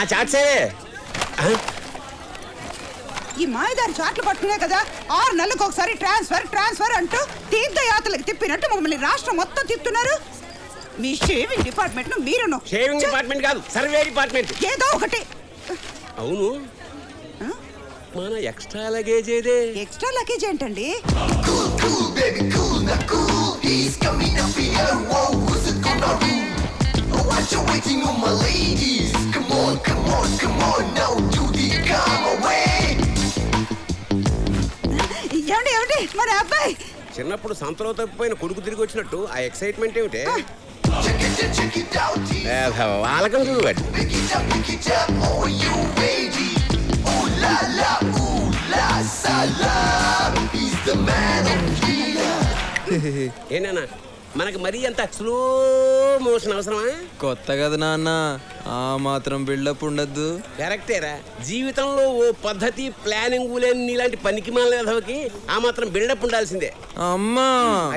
చాట్సే ఈ మాయదారి చాట్లు పట్టుకునే కదా 6 నెలలకు ఒకసారి ట్రాన్స్ఫర్ అంటూ తీర్థయాత్రలకు తిప్పినట్టు మమ్మల్ని రాష్ట్రం మొత్తం తిప్పుతున్నారు. మీ షేవింగ్ డిపార్ట్మెంట్ మీరును. షేవింగ్ డిపార్ట్మెంట్ కాదు, సర్వే డిపార్ట్మెంట్. ఏదో ఒకటి. అవును, మన ఎక్స్ట్రా లగేజ్ ఏదే? ఎక్స్ట్రా లగేజ్ ఏంటండి? What you waiting on, my ladies? Come on, now do the come away. ఏమండి మన అబ్బాయి చిన్నప్పుడు సంతలో తప్పిపోయిన కొడుకు తిరిగి వచ్చినట్టు ఆ ఎక్సైట్మెంట్ ఏమిటే? Check it out, వాళ్ళకం చూడు. pick it up, are you ready? Ooh la la, salam. He's the man of here. ఏనా మనకి మరీ అంత స్లో మోషన్ అవసరమా? కొత్త కదా నాన్న, ఆ మాత్రం బిల్డప్ ఉండద్దు. కరెక్టేరా, జీవితంలో ఓ పద్ధతి ప్లానింగ్ లేని నీలాంటి పనికి మాలకి ఆ మాత్రం బిల్డప్ ఉండాల్సిందే. అమ్మా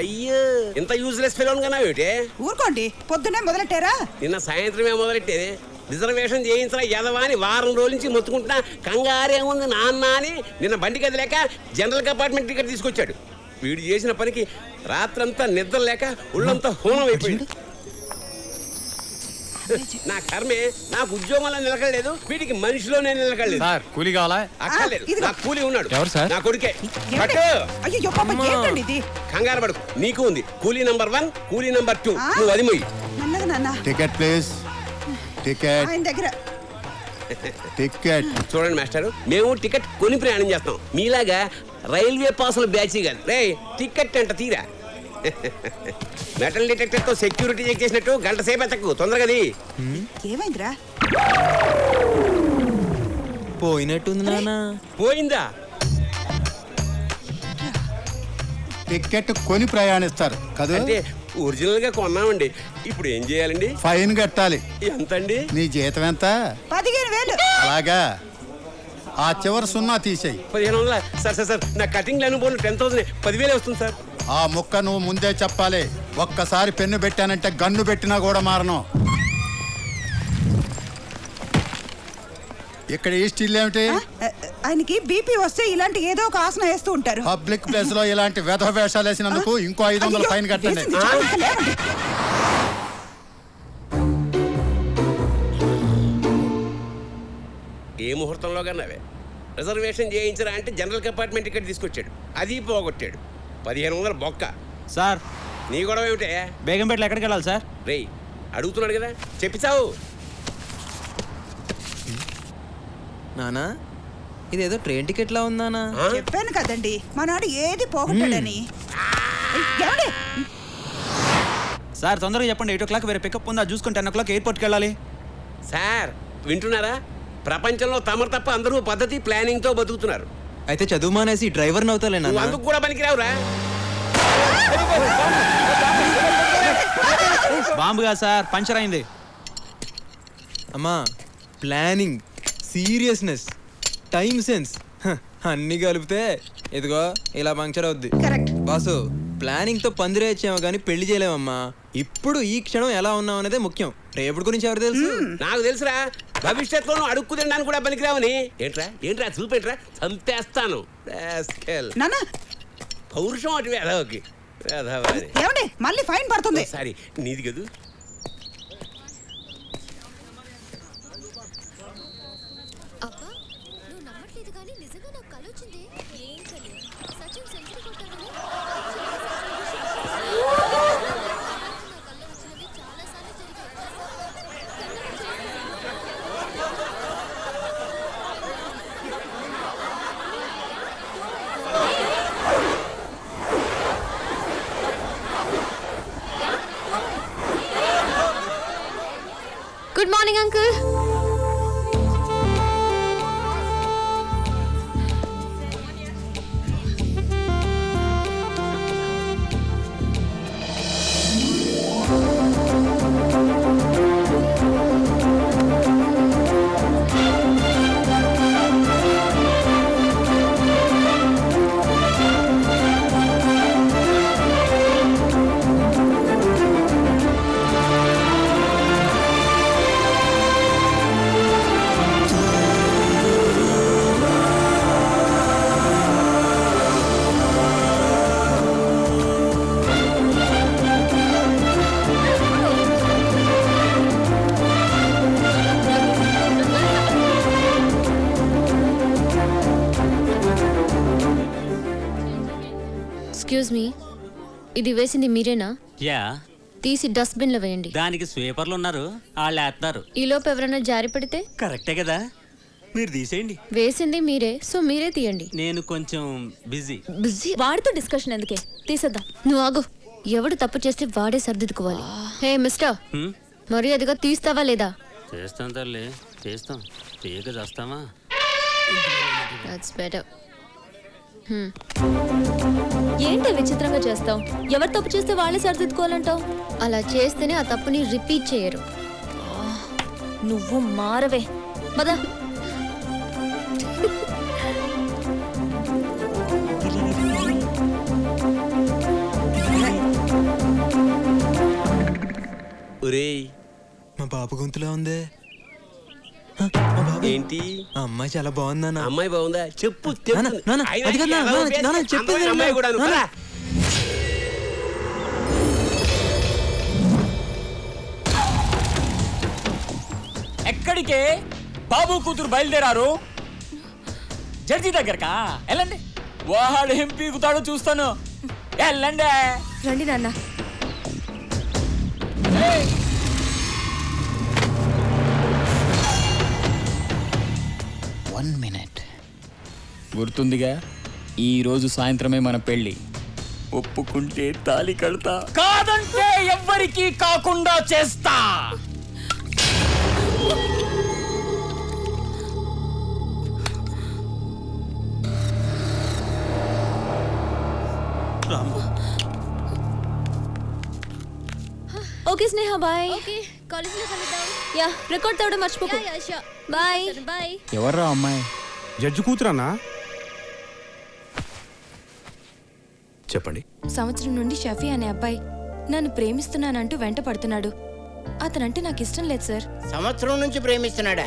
అయ్యో, ఇంత యూజ్లెస్ ఫెలోన్ కన్నా ఏమిటే? ఊరుకోండి, పొద్దునే మొదలెట్టారా? నిన్న సాయంత్రమే మొదలెట్టేది. రిజర్వేషన్ చేయించిన యదవాని వారం రోజుల నుంచి మొత్తుకుంటున్నా. కంగారేముంది నాన్న అని నిన్న బండి కదిలేక జనరల్ కంపార్ట్మెంట్ టికెట్ తీసుకొచ్చాడు. వీడు చేసిన పనికి రాత్రంతా నిద్ర లేక ఒళ్ళంతా హోనం అయిపోయింది. నా కర్మే, నాకు ఉద్యోగంలో నిలకడలేదు, వీడికి మనిషిలోనే నిలకడలేదు. సార్ కూలీ కావాలా? అక్కర్లేదు, నా కూలీ ఉన్నాడు. ఎవరు సార్? నా కొడుకే. ఏమండి? పట్టు. అయ్యో పాప, ఏంటండి ఇది? కంగారు పడుకు, నీకు ఉంది కూలీ నంబర్ 1, కూలీ నంబర్ 2. నువ్వు అది మొయ్యి. మెల్లగా నాన్న. Ticket please. టికెట్ ఆయన దగ్గర టికెట్. చూడండి మాస్టర్, మేము టికెట్ కొని ప్రయాణం చేస్తాం, మీలాగా రైల్వే పాసులు బ్యాచీ కాదు. రే టికెట్ అంట తీరా. మెటల్ డిటెక్టర్ తో సెక్యూరిటీ చెక్ చేసినట్టు గంట సేపు ఎత్తకు, తొందరగది. ఏమైందిరా? పోయినట్టుంది నాన్న. పోయిందా? టికెట్ కొని ప్రయాణిస్తారు కదా? అంటే ఒరిజినల్ గా కొన్నామండి. ఇప్పుడు ఏం చేయాలండి? ఫైన్ కట్టాలి. ఎంతండి? నీ జీతం ఎంత? 15,000. అలాగా, ఆ చివరి 0 తీసేయి. 1500. సార్ నా కటింగ్ అనుభవం 10,000. 10,000 వస్తుంది సార్. ఆ ముక్క నువ్వు ముందే చెప్పాలి. ఒక్కసారి పెన్ను పెట్టానంటే గన్ను పెట్టినా కూడా మారను. ఇక్కడ ఈ స్టిల్ ఏమిటి? ఆయనకి బీపీ వస్తే ఇలాంటి ఏదో ఒక ఆసనం వేస్తూ ఉంటారు. పబ్లిక్ ప్లేస్ లో ఇలాంటి వెధ వేషాలు వేసినందుకు ఇంకో 500 ఫైన్ కట్టండి. ఏ ముహూర్తంలో కన్నావే? రిజర్వేషన్ చేయించరా అంటే జనరల్ కంపార్ట్మెంట్ టికెట్ తీసుకొచ్చాడు, అది పోగొట్టాడు. 1500 బొక్క. సార్ నీ గొడవ ఏమిటే? బేగంపేటలో ఎక్కడికి వెళ్ళాలి సార్? రేయ్ అడుగుతున్నాడు కదా, చెప్పిస్తావు. నానా ఇదేదో ట్రైన్ టికెట్ లా ఉందానా? చెప్పాను కదండి, మనాడు ఏది పోగొట్టాడని. ఏమండి? సార్ తొందరగా చెప్పండి, 8 o'clock వేరే పికప్ ఉందా చూసుకుని 10 o'clock ఎయిర్పోర్ట్కి వెళ్ళాలి. సార్ వింటున్నారా? ప్రపంచంలో తమరు తప్ప అందరూ పద్ధతి ప్లానింగ్ తో బతుకుతున్నారు. అయితే చదువు మానేసి డ్రైవర్ని అవుతాలే నువ్వు నాన్న. అందుకు కూడా పనికిరావురా. బాంబుగా సార్, పంచర్ అయింది. అమ్మా ప్లానింగ్, సీరియస్నెస్, టైం సెన్స్ అన్ని కలిపితే ఇదిగో ఇలా పంక్చర్ అవుద్ది. కరెక్ట్. బాసు, ప్లానింగ్ తో పందిరేచ్చామో కానీ పెళ్లి చేయలేమమ్మా. ఇప్పుడు ఈ క్షణం ఎలా ఉన్నాం అనేదే ముఖ్యం. రేపటి గురించి ఎవరు తెలుసు? నాకు తెలుసురా, భవిష్యత్తులో అడుక్కు తినడానికి కూడా పనికిరావని. ఏంట్రా చూపెట్రా, చంపేస్తాను. నాన్న, పౌరుషం అటు వేదవకి. ఏమండి మళ్ళీ ఫైన్ పడుతుంది. సారీ, నీది కదూ. అబ్బా, నువ్వు నమ్మట్లేదు కానీ నిజంగా నాకు కల వచ్చింది. ఏం కలి? సచిన్ సెంచరీ కొట్టాడని. నా కల్లో వచ్చినవి చాలా సార్లు జరిగాయి. Good morning uncle. Excuse me, ఇది వేసింది మీరేనా? యా, తీసి డస్ట్బిన్ లో వేయండి. దానికి స్వీపర్లు ఉన్నారు, వాళ్ళు వేస్తారు. ఈలోపు ఎవరైనా జారి పడితే? కరెక్టే కదా, మీరు తీసేయండి. వేసింది మీరే, సో మీరే తీయండి. నేను కొంచెం బిజీ. బిజీ వాడితో డిస్కషన్ ఎందుకే, తీసేద్దాం. నువ్వు ఆగు, ఎవడు తప్పు చేస్తే వాడే సర్దిద్దుకోవాలి. హే మిస్టర్, మరి అదిగా తీస్తావా లేదా? చేస్తాం తల్లి, చేస్తాం. తీయక చేస్తామా? That's better. ఏంటి విచిత్రంగా చేస్తావు? ఎవరు తప్పు చేస్తే వాళ్ళే సరిదిద్దుకోవాలంటావు? అలా చేస్తేనే ఆ తప్పుని రిపీట్ చేయరు. నువ్వు మారవే. పద. ఒరేయ్, మా బాబు గొంతులా ఉందే. ఏంటి ఆ అమ్మాయి చాలా బాగుందన్న. అమ్మాయి బాగుందా? చెప్పు నాన్న, నాన్న, అది కాదు నాన్న, నాన్న, చెప్పేది విను. అమ్మాయి కూడా నాన్న. ఎక్కడికే బాబు కూతురు బయలుదేరారు? జడ్జి దగ్గరకా? వెళ్ళండి, వాడు ఏం పీకుతాడో చూస్తాను. వెళ్ళండి. రండి నాన్న. One minute. గుర్తుందిగా, ఈ రోజు సాయంత్రమే మన పెళ్లి. ఒప్పుకుంటే తాళి కడతా, కాదంటే ఎవ్వరికీ కాకుండా చేస్తా. ఓకే స్నేహ, బాయ్. ఓకే, కాలేజీలో కలుద్దాం. యా, రికార్డ్ తేవడం మర్చిపోకు. బాయ్. బాయ్. ఎవర్రా అమ్మాయి? జడ్జి కూతురన్నా? చెప్పండి. సంవత్సరం నుండి షఫీ అనే అబ్బాయి నన్ను ప్రేమిస్తున్నానంటూ వెంట పడుతున్నాడు. అతనంటే నాకు ఇష్టం లేదు సార్. సంవత్సరం నుంచి ప్రేమిస్తున్నాడా?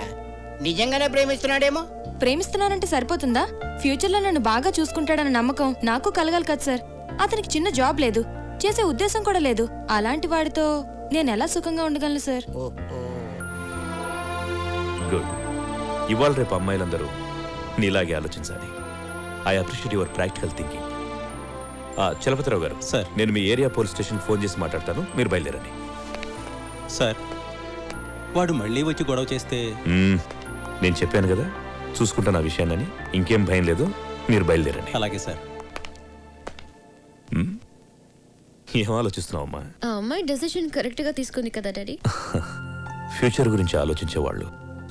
నిజంగానే ప్రేమిస్తున్నాడేమో. ప్రేమిస్తున్నానంటే సరిపోతుందా? ఫ్యూచర్లో నన్ను బాగా చూసుకుంటాడన్న నమ్మకం నాకు కలగాలి కదా సార్. అతనికి చిన్న జాబ్ లేదు, చేసే ఉద్దేశం కూడా లేదు. అలాంటి వాడితో నేను ఎలా సుఖంగా ఉండగలను సార్? గుడ్. ఇవాళ రేపు అమ్మాయిలందరూ నీలాగే ఆలోచించాలి. I appreciate your practical thinking. Chalapathi Rao గారు, సార్, నేను మీ ఏరియా పోలీస్ స్టేషన్ ఫోన్ చేసి మాట్లాడతాను, మీరు బయలుదేరండి. సార్, వాడు మళ్ళీ వచ్చి గొడవ చేస్తే? నేను చెప్పాను కదా, చూసుకుంటాను ఆ విషయాన్ని. ఇంకేం భయం లేదు, మీరు బయలుదేరండి. అలాగే సార్. ఏం ఆలోచిస్తున్నావమ్మా? ఆ అమ్మాయి డెసిషన్ కరెక్ట్ గా తీసుకుంది కదా డాడీ. ఫ్యూచర్ గురించి ఆలోచించే వాళ్ళు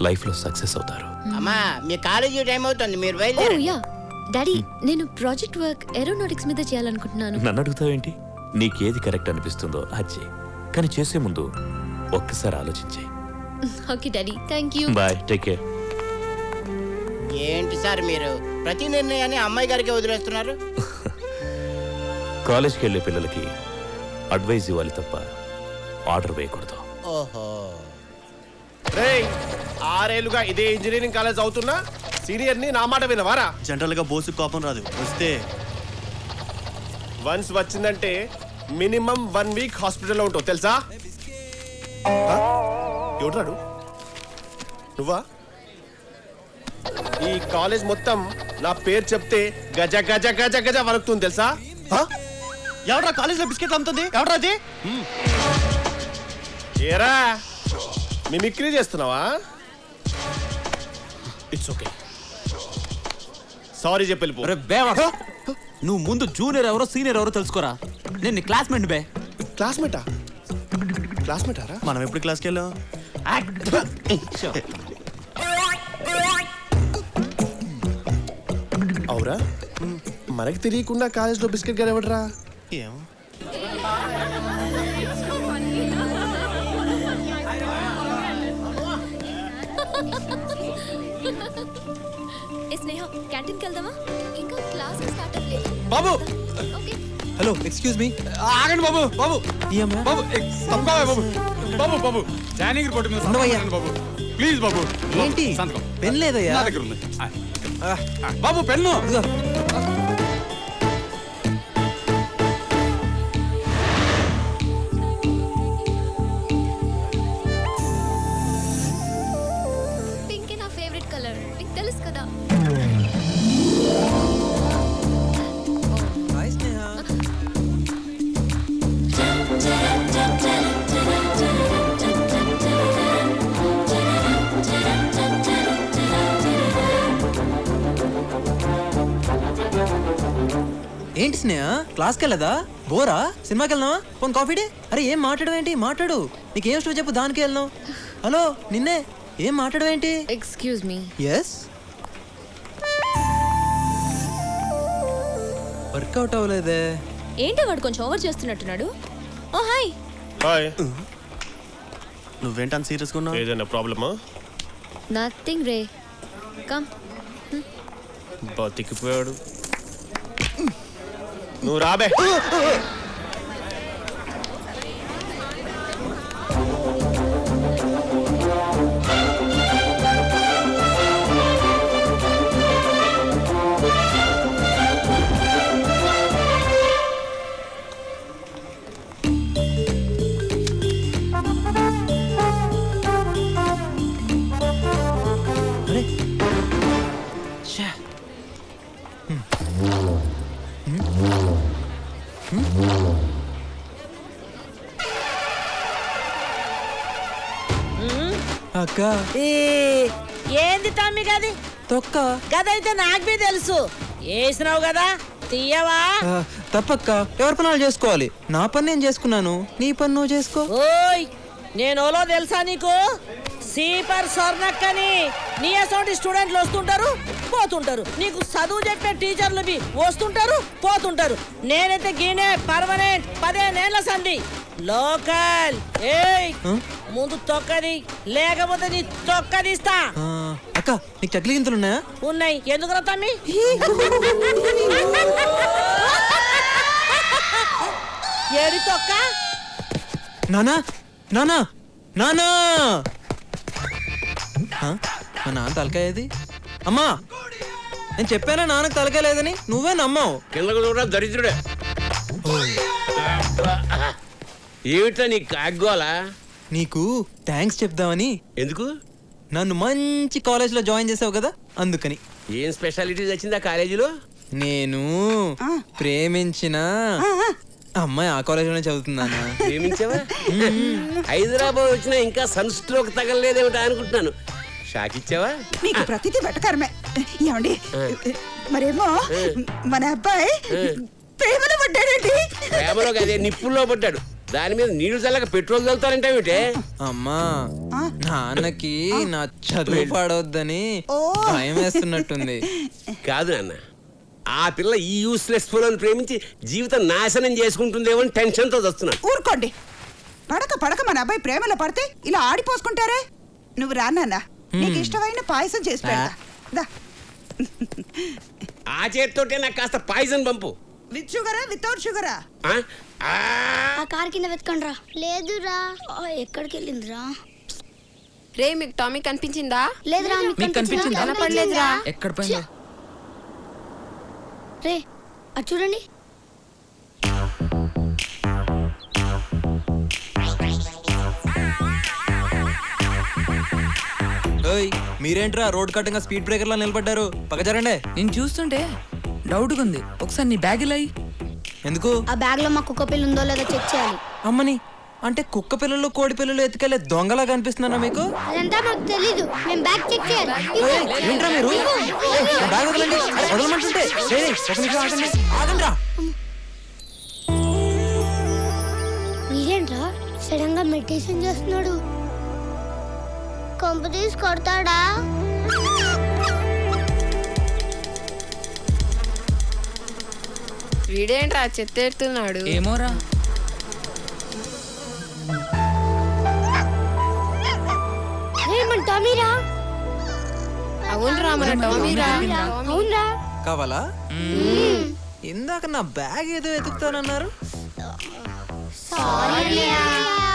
లైఫ్ లో సక్సెస్ అవుతారు. అమ్మా, మీ కాలేజీ టైం అవుతుంది, మీరు ఓ బయలుదేరండి. యా డాడీ, నేను ప్రాజెక్ట్ వర్క్ ఏరోనాటిక్స్ మీద చేయాలనుకుంటున్నాను. నన్ను అడుగుతావేంటి? నీకేది కరెక్ట్ అనిపిస్తుందో అది చెయ్యి, కానీ చేసే ముందు ఒక్కసారి ఆలోచించే. Okay daddy, thank you. Bye, take care. ఏంటి సార్ మీరు ప్రతి నిర్ణయాన్ని అమ్మాయి గారికి వదిలేస్తున్నారు? కాలేజ్కి వెళ్ళే పిల్లలకి అడ్వైజ్ ఇవ్వాలి తప్ప ఆర్డర్ వేయకూడదు. ఓహో. 6 ఏళ్లుగా ఇదే ఇంజనీరింగ్ కాలేజ్ అవుతున్నా సీనియర్ ని నా మాట వినవారా? జనరల్ గా బోసు కోపం రాదు, వస్తే వన్స్ వచ్చిందంటే మినిమం 1 వీక్ హాస్పిటల్లో ఉంటావు తెలుసా? ఎవడాడు? నువ్వా? ఈ కాలేజ్ మొత్తం నా పేరు చెప్తే గజ గజ గజ గజ వణుకుతుంది తెలుసా? ఎవడ్రా కాలేజ్ లో బిస్కెట్లు అమ్ముతుంది? ఎవడ్రా అది? ఏరా మిమిక్రీ చేస్తున్నావా? ఇట్స్ ఓకే, సారీ చెప్పి వెళ్ళిపో. నువ్వు ముందు జూనియర్ ఎవరో సీనియర్ ఎవరో తెలుసుకోరా. నేను నీ క్లాస్మేట్ బే. క్లాస్మేటా? క్లాస్మేటారా? మనం ఎప్పుడు క్లాస్కి వెళ్ళాం? అవురా, మనకి తెలియకుండా కాలేజ్లో బిస్కెట్ గారు ఎవడరా? ఏమో. స్నేహ, క్యాంటీన్కి వెళ్దామా? ఇంకా క్లాస్ స్టార్ట్ అవ్వలేదు. బాబు, ఓకే. Hello, excuse me. ఆగండి బాబు. బాబు ఈ అమ్మాయి? బాబు బాబు బాబు బాబు జాయినింగ్ రిపోర్ట్ మీద ఉండవయ్యా. బాబు ప్లీజ్ బాబు. ఏంటి సంతకం పెన్ లేదయ్యా? నా దగ్గర ఉంది. బాబు పెన్ను. ఇదిగో. పింక్ నా ఫేవరెట్ కలర్, నీకు తెలుసు కదా. హాయ్ స్నేహ. ఏంటి స్నేహ క్లాస్కి వెళ్ళదా? బోరా? సినిమాకి వెళ్దామా? పోనీ కాఫీ డే? అరే ఏం మాట్లాడవేంటి? మాట్లాడు. నీకేం ఇష్టం చెప్పు, దానికి వెళ్దాం. హలో నిన్నే, ఏం మాట్లాడవేంటి? Excuse me. ఎస్. వర్కౌట్ అవ్వలేదే. ఏంటి వాడు కొంచెం ఓవర్ చేస్తున్నట్టున్నాడు. Oh hi. హాయ్. నువ్వేంటని సీరియస్గా ఉన్నావు? ఏదైనా ప్రాబ్లమా? నథింగ్ రే. కమ్. బతికిపోయాడు. నువ్వు రాబే. అక్క ఏంది తమ్మి గది తొక్క గదైతే నాకు బి తెలుసు. వేసినావు కదా తీయవా? తప్పక్క, ఎవరి పనులు చేసుకోవాలి. నా పని నేను చేసుకున్నాను, నీ పని నువ్వు చేసుకో. ఓయ్ నేనోలో తెలుసా నీకు? సీపర్ స్వర్ణక్కని నీ అసోంటి స్టూడెంట్లు వస్తుంటారు పోతుంటారు. నీకు చదువు చెప్పే టీచర్లు బి వస్తుంటారు పోతుంటారు. నేనైతే గీనే పర్మనెంట్ 15 ఏళ్ల సంధి లోకల్. ఏయ్ ముందు తొక్కది, లేకపోతే నీ తొక్కదిస్తా. అక్క నీకు చక్లి గింతలు ఉన్నాయా? ఉన్నాయి. ఎందుకు రా తమ్మి? ఏడి తొక్క? నానా నానా నానా, మా నాన్న తలకాయది. అమ్మా నేను చెప్పానా నాన్నకు తలకాయ లేదని? నువ్వే నమ్మావు. కిందకు చూడ దరిద్రుడే. ఏమిటా నీ కాగ్గోలా? నీకు థ్యాంక్స్ చెప్దామని. ఎందుకు? నన్ను మంచి కాలేజ్లో జాయిన్ చేసావు కదా, అందుకని. ఏం స్పెషాలిటీస్ వచ్చిందా కాలేజీలో? నేను ప్రేమించిన అమ్మాయి ఆ కాలేజీలోనే చదువుతున్నానా. ప్రేమించావా? హైదరాబాద్ వచ్చినా ఇంకా సన్ స్ట్రోక్ తగలలేదేమిటా అనుకుంటున్నాను. షాక్ ఇచ్చావా? మీకు ప్రతిదీ వెటకారమే. ఏమండి మరేమో మన అబ్బాయి ప్రేమలో పడ్డాడండి. ప్రేమలో అదే నిప్పుల్లో పడ్డాడు. దాని మీద నీళ్లు చల్లక పెట్రోల్ చల్లుతారంటే అమ్మా నాన్నకి నా చదువు పాడవద్దని భయం వేస్తున్నట్టుంది. కాదు నాన్న, ఆ పిల్ల ఈ యూస్లెస్ ఫోన్ ప్రేమించి జీవితం నాశనం చేసుకుంటుందేమో అని టెన్షన్తో వస్తున్నాను. ఊరుకోండి. పడక పడక మన అబ్బాయి ప్రేమలో పడితే ఇలా ఆడిపోసుకుంటారే. నువ్వు రానా, నీకు ఇష్టమైన పాయసం చేసి పెడతా. దా. ఆ చేతితోటే నాకు కాస్త పాయిజన్ పంపు. విత్ షుగరా వితౌట్ షుగరా? ఆ కార్ కింద వెతకండ్రా. లేదురా. ఎక్కడికి వెళ్ళిందిరా? రే మీకు టామీ కనిపించిందా? లేదురా. మీకు కనిపించిందా? కనపడలేదురా. ఎక్కడ పోయిందో? రే అది చూడండి. మీరేంట్రా రోడ్ కట్టంగా స్పీడ్ బ్రేకర్ లా నిలబడ్డారు? పక్క జరండి. నేను చూస్తుంటే డౌట్ ఉంది. ఒకసారి నీ బ్యాగ్ ఇలా ఎందుకు? ఆ బ్యాగ్ లో మా కుక్క పిల్ల ఉందో లేదో చెక్ చేయాలి. అమ్మని అంటే కుక్క పిల్లలు కోడి పిల్లలు ఎత్తుకెళ్లే దొంగలా కనిపిస్తున్నారా మీకు? అదంతా మాకు తెలీదు. మేము బ్యాగ్ చెక్ చేయాలి. ఏంట్రా మీరు? బ్యాగ్ వదలండి. వదలమంటుంటే ఒక నిమిషం ఆగండి. ఆగండిరా. మీరేంట్రా సడన్ గా మెడిటేషన్ చేస్తున్నాడు? కొంప తీసి కొడతాడా? వీడేంట్రా చెత్త ఎడుతున్నాడు? ఏమోరా. టామీరా. అవునరా మన టామీరా. అవునరా. కావాలా? ఇందాక నా బ్యాగ్ ఏదో ఎతుకుతానన్నారు.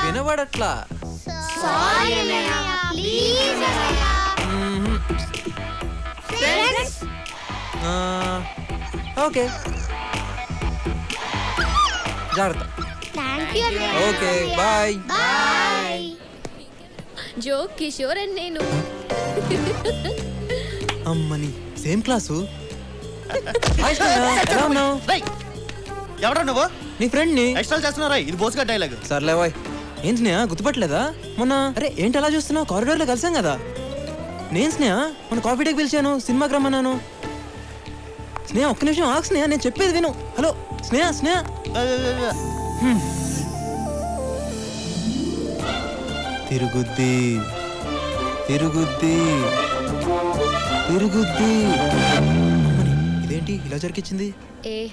వినబడట్లా. ఓకే జాగ్రత్త. Okay bye. జో కిషోర్ అండ్ నేను. అమ్మని సేమ్ క్లాసు. ఎవరా నువ్వు? నీ ఫ్రెండ్ ని. ఎక్స్ట్రా చేస్తున్నారా? ఇది బోస్గా డైలాగ్. సర్లే బాయ్. ఏం స్నేహ గుర్తుపట్టలేదా? మొన్న అరే ఏంటి అలా చూస్తున్నావు? కారిడార్ లో కలిసాం కదా. నేను స్నేహ మన కాఫీ డేకి పిలిచాను, సినిమాకి రమ్మన్నాను. స్నేహ ఒక్క నిమిషం ఆగు స్నేహ, నేను చెప్పేది విను. హలో స్నేహ స్నేహ. తిరుగుద్ది తిరుగుద్ది తిరుగుద్ది. అమ్మని, ఇదేంటి ఇలా జరిగించింది? ఏ